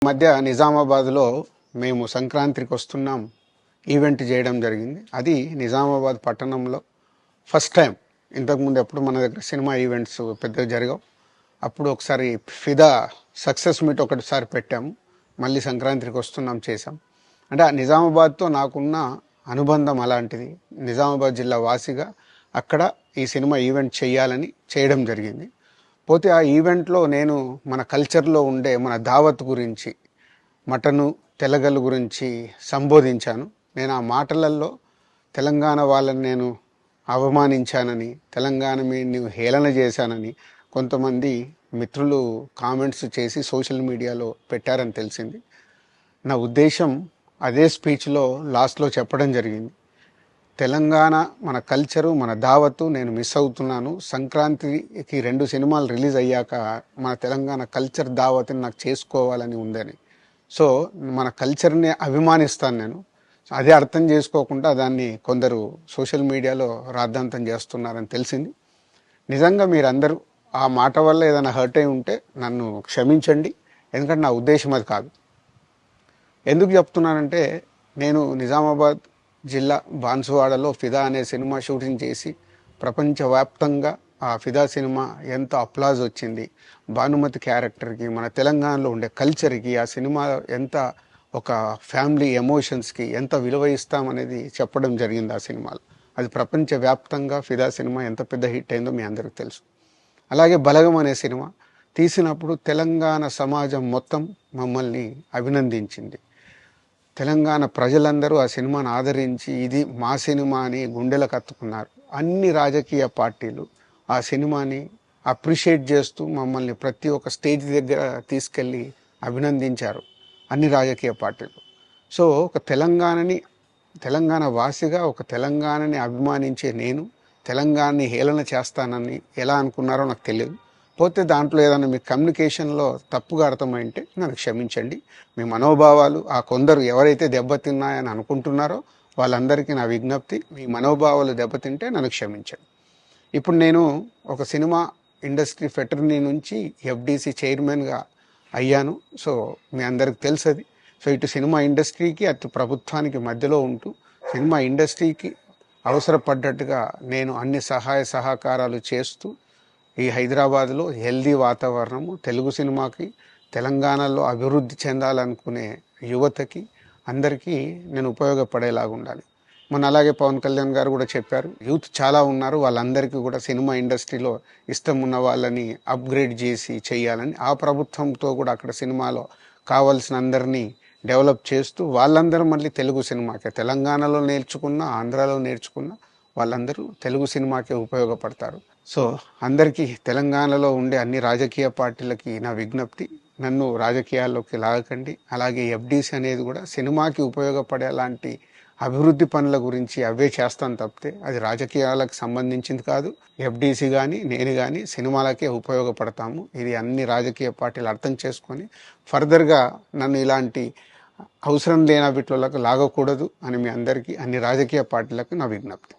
మధ్య నిజామాబాద్లో మేము సంక్రాంతికి వస్తున్నాం ఈవెంట్ చేయడం జరిగింది. అది నిజామాబాద్ పట్టణంలో ఫస్ట్ టైం. ఇంతకుముందు ఎప్పుడు మన దగ్గర సినిమా ఈవెంట్స్ పెద్దగా జరగవు. అప్పుడు ఒకసారి ఫిదా సక్సెస్ మీట్ ఒకటిసారి పెట్టాము. మళ్ళీ సంక్రాంతికి వస్తున్నాం చేసాం. అంటే ఆ నిజామాబాద్తో నాకున్న అనుబంధం అలాంటిది. నిజామాబాద్ జిల్లా వాసిగా అక్కడ ఈ సినిమా ఈవెంట్ చేయాలని చేయడం జరిగింది. పోతే ఆ ఈవెంట్లో నేను మన కల్చర్లో ఉండే మన దావత్ గురించి, మటను తెలగలు గురించి సంబోధించాను. నేను ఆ మాటలలో తెలంగాణ వాళ్ళని నేను అవమానించానని, తెలంగాణ మీద హేళన చేశానని కొంతమంది మిత్రులు కామెంట్స్ చేసి సోషల్ మీడియాలో పెట్టారని తెలిసింది. నా ఉద్దేశం అదే స్పీచ్లో లాస్ట్లో చెప్పడం జరిగింది. తెలంగాణ మన కల్చరు, మన దావత్తు నేను మిస్ అవుతున్నాను. సంక్రాంతికి 2 సినిమాలు రిలీజ్ అయ్యాక మన తెలంగాణ కల్చర్ దావత్ని నాకు చేసుకోవాలని ఉందని. సో మన కల్చర్ని అభిమానిస్తాను నేను. అదే అర్థం చేసుకోకుండా దాన్ని కొందరు సోషల్ మీడియాలో రాద్ధాంతం చేస్తున్నారని తెలిసింది. నిజంగా మీరందరూ ఆ మాట వల్ల ఏదైనా హర్ట్ అయి ఉంటే నన్ను క్షమించండి. ఎందుకంటే నా ఉద్దేశం అది కాదు. ఎందుకు చెప్తున్నానంటే, నేను నిజామాబాద్ జిల్లా బాన్సువాడలో ఫిదా అనే సినిమా షూటింగ్ చేసి ప్రపంచవ్యాప్తంగా ఆ ఫిదా సినిమా ఎంత అప్లాజ్ వచ్చింది, భానుమతి క్యారెక్టర్కి, మన తెలంగాణలో ఉండే కల్చర్కి, ఆ సినిమా ఎంత ఒక ఫ్యామిలీ ఎమోషన్స్కి ఎంత విలువ ఇస్తామనేది చెప్పడం జరిగింది ఆ సినిమాలో. అది ప్రపంచవ్యాప్తంగా ఫిదా సినిమా ఎంత పెద్ద హిట్ అయిందో మీ అందరికీ తెలుసు. అలాగే బలగం అనే సినిమా తీసినప్పుడు తెలంగాణ సమాజం మొత్తం మమ్మల్ని అభినందించింది. తెలంగాణ ప్రజలందరూ ఆ సినిమాను ఆదరించి ఇది మా సినిమా అని గుండెలకు హత్తుకున్నారు. అన్ని రాజకీయ పార్టీలు ఆ సినిమాని అప్రిషియేట్ చేస్తూ మమ్మల్ని ప్రతి ఒక్క స్టేజ్ దగ్గర తీసుకెళ్ళి అభినందించారు, అన్ని రాజకీయ పార్టీలు. సో ఒక తెలంగాణ వాసిగా ఒక తెలంగాణని అభిమానించే నేను తెలంగాణని హేళన చేస్తానని ఎలా అనుకున్నారో నాకు తెలియదు. పోతే దాంట్లో ఏదైనా మీ కమ్యూనికేషన్లో తప్పుగా అర్థమైంటే నన్ను క్షమించండి. మీ మనోభావాలు ఆ కొందరు ఎవరైతే దెబ్బతిన్నాయని అనుకుంటున్నారో వాళ్ళందరికీ నా విజ్ఞప్తి, మీ మనోభావాలు దెబ్బతింటే నన్ను క్షమించండి. ఇప్పుడు నేను ఒక సినిమా ఇండస్ట్రీ ఫెటర్నీ నుంచి ఎఫ్డిసి చైర్మన్గా అయ్యాను. సో మీ అందరికి తెలుసది. సో ఇటు సినిమా ఇండస్ట్రీకి అటు ప్రభుత్వానికి మధ్యలో ఉంటూ సినిమా ఇండస్ట్రీకి అవసరపడ్డట్టుగా నేను అన్ని సహాయ సహకారాలు చేస్తూ ఈ హైదరాబాద్లో హెల్దీ వాతావరణము, తెలుగు సినిమాకి, తెలంగాణలో అభివృద్ధి చెందాలనుకునే యువతకి అందరికీ నేను ఉపయోగపడేలాగా ఉండాలి. మన అలాగే పవన్ కళ్యాణ్ గారు కూడా చెప్పారు, యూత్ చాలా ఉన్నారు, వాళ్ళందరికీ కూడా సినిమా ఇండస్ట్రీలో ఇష్టం ఉన్న వాళ్ళని అప్గ్రేడ్ చేసి చేయాలని. ఆ ప్రభుత్వంతో కూడా అక్కడ సినిమాలో కావాల్సిన అందరినీ డెవలప్ చేస్తూ వాళ్ళందరూ మళ్ళీ తెలుగు సినిమాకే, తెలంగాణలో నేర్చుకున్న, ఆంధ్రాలో నేర్చుకున్న వాళ్ళందరూ తెలుగు సినిమాకే ఉపయోగపడతారు. సో అందరికీ, తెలంగాణలో ఉండే అన్ని రాజకీయ పార్టీలకి నా విజ్ఞప్తి, నన్ను రాజకీయాల్లోకి లాగకండి. అలాగే ఎఫ్డిసి అనేది కూడా సినిమాకి ఉపయోగపడేలాంటి అభివృద్ధి పనుల గురించి అవే చేస్తాను తప్పితే అది రాజకీయాలకు సంబంధించింది కాదు. ఎఫ్డిసి కానీ నేను కానీ సినిమాలకే ఉపయోగపడతాము. ఇది అన్ని రాజకీయ పార్టీలు అర్థం చేసుకొని ఫర్దర్గా నన్ను ఇలాంటి అవసరం లేని వీటిలోకి లాగకూడదు అని మీ అందరికీ, అన్ని రాజకీయ పార్టీలకు నా విజ్ఞప్తి.